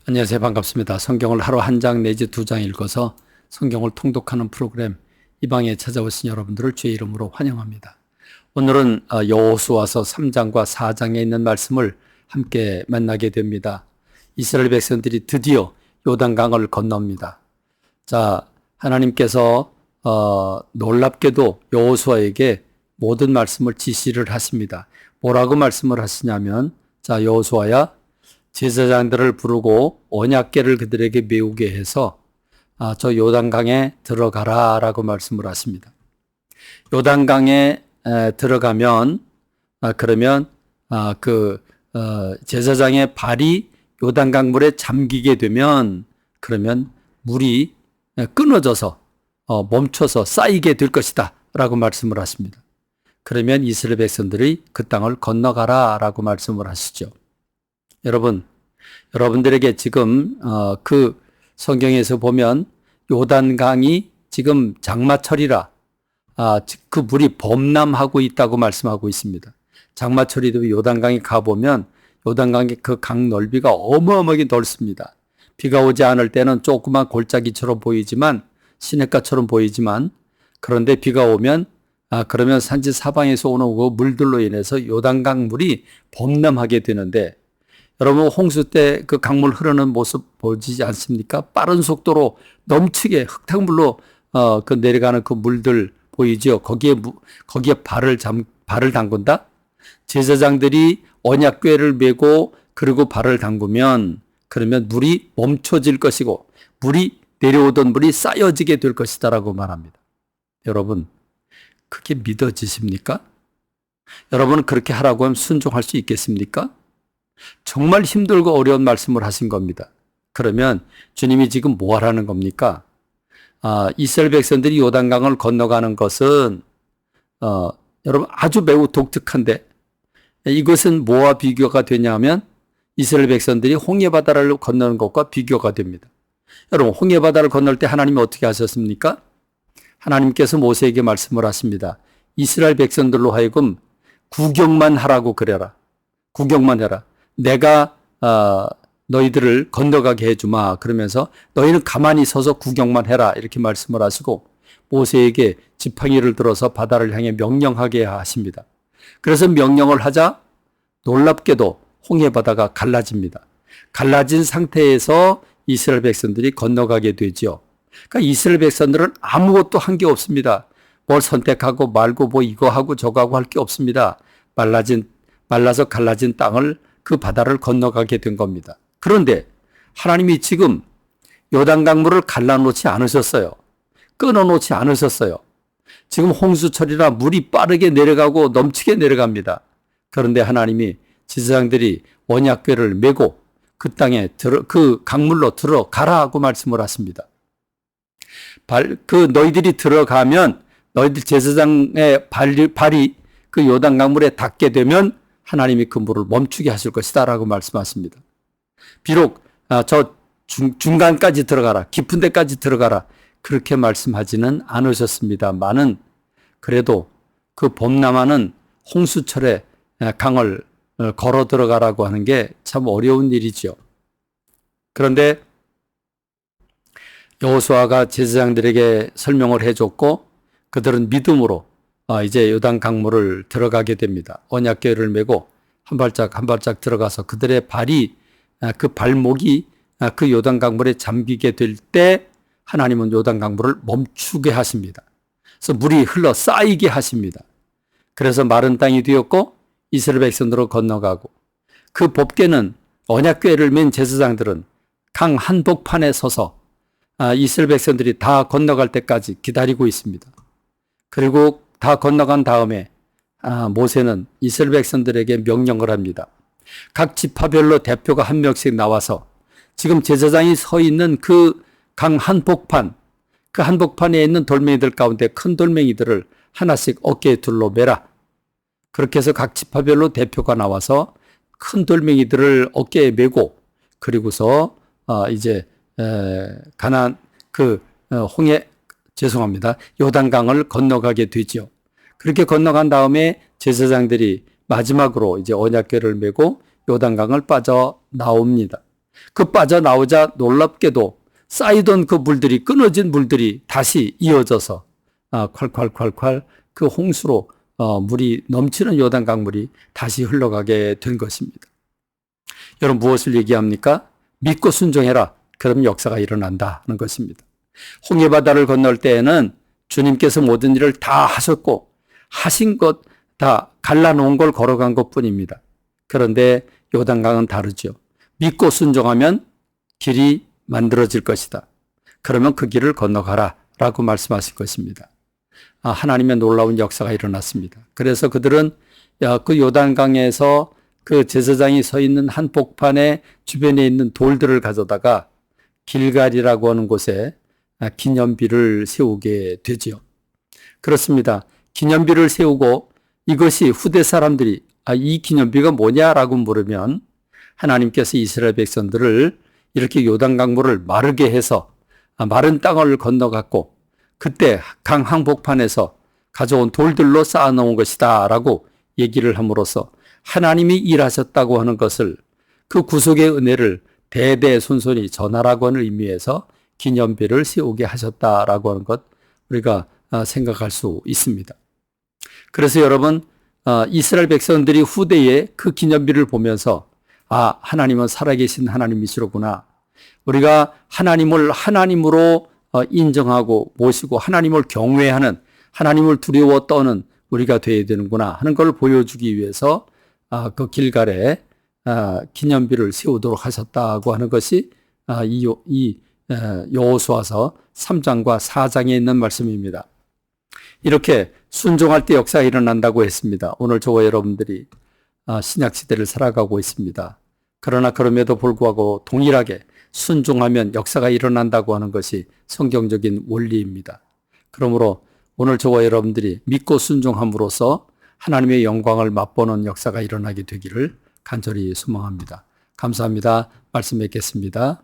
안녕하세요. 반갑습니다. 성경을 하루 한 장 내지 두 장 읽어서 성경을 통독하는 프로그램 이 방에 찾아오신 여러분들을 주의 이름으로 환영합니다. 오늘은 여호수아서 3장과 4장에 있는 말씀을 함께 만나게 됩니다. 이스라엘 백성들이 드디어 요단강을 건넙니다. 자, 하나님께서 놀랍게도 여호수아에게 모든 말씀을 지시를 하십니다. 뭐라고 말씀을 하시냐면, 자, 여호수아야, 제사장들을 부르고 언약궤를 그들에게 메우게 해서 저 요단강에 들어가라 라고 말씀을 하십니다. 요단강에 들어가면 그러면 제사장의 발이 요단강 물에 잠기게 되면 그러면 물이 끊어져서 멈춰서 쌓이게 될 것이다 라고 말씀을 하십니다. 그러면 이스라엘 백성들이 그 땅을 건너가라 라고 말씀을 하시죠. 여러분들에게 지금 그 성경에서 보면 요단강이 지금 장마철이라 그 물이 범람하고 있다고 말씀하고 있습니다. 장마철에도 요단강에 가보면 요단강의 그 강 넓이가 어마어마하게 넓습니다. 비가 오지 않을 때는 조그만 골짜기처럼 보이지만 시냇가처럼 보이지만 그런데 비가 오면 그러면 산지 사방에서 오는 그 물들로 인해서 요단강 물이 범람하게 되는데 여러분 홍수 때 그 강물 흐르는 모습 보이지 않습니까? 빠른 속도로 넘치게 흙탕물로 그 내려가는 그 물들 보이죠? 거기에 발을 담근다? 제사장들이 언약궤를 메고 그리고 발을 담그면 그러면 물이 멈춰질 것이고 내려오던 물이 쌓여지게 될 것이다라고 말합니다. 여러분, 그게 믿어지십니까? 여러분은 그렇게 하라고 하면 순종할 수 있겠습니까? 정말 힘들고 어려운 말씀을 하신 겁니다. 그러면 주님이 지금 뭐 하라는 겁니까? 이스라엘 백성들이 요단강을 건너가는 것은 여러분 아주 매우 독특한데 이것은 뭐와 비교가 되냐면 이스라엘 백성들이 홍해바다를 건너는 것과 비교가 됩니다. 여러분 홍해바다를 건널 때 하나님이 어떻게 하셨습니까? 하나님께서 모세에게 말씀을 하십니다. 이스라엘 백성들로 하여금 구경만 하라고 그래라. 구경만 해라. 내가 너희들을 건너가게 해주마. 그러면서 너희는 가만히 서서 구경만 해라. 이렇게 말씀을 하시고 모세에게 지팡이를 들어서 바다를 향해 명령하게 하십니다. 그래서 명령을 하자 놀랍게도 홍해바다가 갈라집니다. 갈라진 상태에서 이스라엘 백성들이 건너가게 되죠. 그러니까 이스라엘 백성들은 아무것도 한 게 없습니다. 뭘 선택하고 말고 뭐 이거 하고 저거 하고 할 게 없습니다. 말라서 갈라진 땅을 그 바다를 건너가게 된 겁니다. 그런데 하나님이 지금 요단강물을 갈라놓지 않으셨어요. 끊어놓지 않으셨어요. 지금 홍수철이라 물이 빠르게 내려가고 넘치게 내려갑니다. 그런데 하나님이 제사장들이 언약궤를 메고 그 땅에 그 강물로 들어가라 하고 말씀을 하십니다. 너희들이 들어가면 너희들 제사장의 발이 그 요단 강물에 닿게 되면 하나님이 그 물을 멈추게 하실 것이다 라고 말씀하십니다. 비록 중간까지 들어가라, 깊은 데까지 들어가라 그렇게 말씀하지는 않으셨습니다만은 그래도 그 범람하는 홍수철에 강을 걸어 들어가라고 하는 게 참 어려운 일이죠. 그런데 여호수아가 제사장들에게 설명을 해줬고 그들은 믿음으로 이제 요단 강물을 들어가게 됩니다. 언약궤를 메고 한 발짝 한 발짝 들어가서 그들의 그 발목이 그 요단 강물에 잠기게 될 때 하나님은 요단 강물을 멈추게 하십니다. 그래서 물이 흘러 쌓이게 하십니다. 그래서 마른 땅이 되었고 이스라엘 백성으로 건너가고 그 법궤는 언약궤를 맨 제사장들은 강 한복판에 서서 이스라엘 백성들이 다 건너갈 때까지 기다리고 있습니다. 그리고 다 건너간 다음에 모세는 이스라엘 백성들에게 명령을 합니다. 각 지파별로 대표가 한 명씩 나와서 지금 제사장이 서 있는 그 강 한복판, 그 한복판에 있는 돌멩이들 가운데 큰 돌멩이들을 하나씩 어깨에 둘러 매라. 그렇게 해서 각 지파별로 대표가 나와서 큰 돌멩이들을 어깨에 메고 그리고서 이제 요단강을 건너가게 되죠. 그렇게 건너간 다음에 제사장들이 마지막으로 이제 언약궤를 메고 요단강을 빠져 나옵니다. 그 빠져나오자 놀랍게도 쌓이던 그 물들이, 끊어진 물들이 다시 이어져서 콸콸콸콸 그 홍수로 물이 넘치는 요단강 물이 다시 흘러가게 된 것입니다. 여러분, 무엇을 얘기합니까? 믿고 순종해라. 그럼 역사가 일어난다는 것입니다. 홍해바다를 건널 때에는 주님께서 모든 일을 다 하셨고 하신 것 다 갈라놓은 걸 걸어간 것뿐입니다. 그런데 요단강은 다르죠. 믿고 순종하면 길이 만들어질 것이다. 그러면 그 길을 건너가라 라고 말씀하신 것입니다. 하나님의 놀라운 역사가 일어났습니다. 그래서 그들은 그 요단강에서 그 제사장이 서 있는 한복판에 주변에 있는 돌들을 가져다가 길갈이라고 하는 곳에 기념비를 세우게 되죠. 그렇습니다. 기념비를 세우고 이것이 후대 사람들이 이 기념비가 뭐냐라고 물으면 하나님께서 이스라엘 백성들을 이렇게 요단강물을 마르게 해서 마른 땅을 건너갔고 그때 강 한복판에서 가져온 돌들로 쌓아놓은 것이다 라고 얘기를 함으로써 하나님이 일하셨다고 하는 것을, 그 구속의 은혜를 대대손손이 전하라고 하는 의미에서 기념비를 세우게 하셨다라고 하는 것 우리가 생각할 수 있습니다. 그래서 여러분, 이스라엘 백성들이 후대에 그 기념비를 보면서 하나님은 살아계신 하나님이시로구나. 우리가 하나님을 하나님으로 인정하고 모시고 하나님을 경외하는, 하나님을 두려워 떠는 우리가 되어야 되는구나 하는 걸 보여주기 위해서 그 길갈에 기념비를 세우도록 하셨다고 하는 것이 이 여호수아서 3장과 4장에 있는 말씀입니다. 이렇게 순종할 때 역사가 일어난다고 했습니다. 오늘 저와 여러분들이 신약 시대를 살아가고 있습니다. 그러나 그럼에도 불구하고 동일하게 순종하면 역사가 일어난다고 하는 것이 성경적인 원리입니다. 그러므로 오늘 저와 여러분들이 믿고 순종함으로써 하나님의 영광을 맛보는 역사가 일어나게 되기를 간절히 소망합니다. 감사합니다. 말씀 맺겠습니다.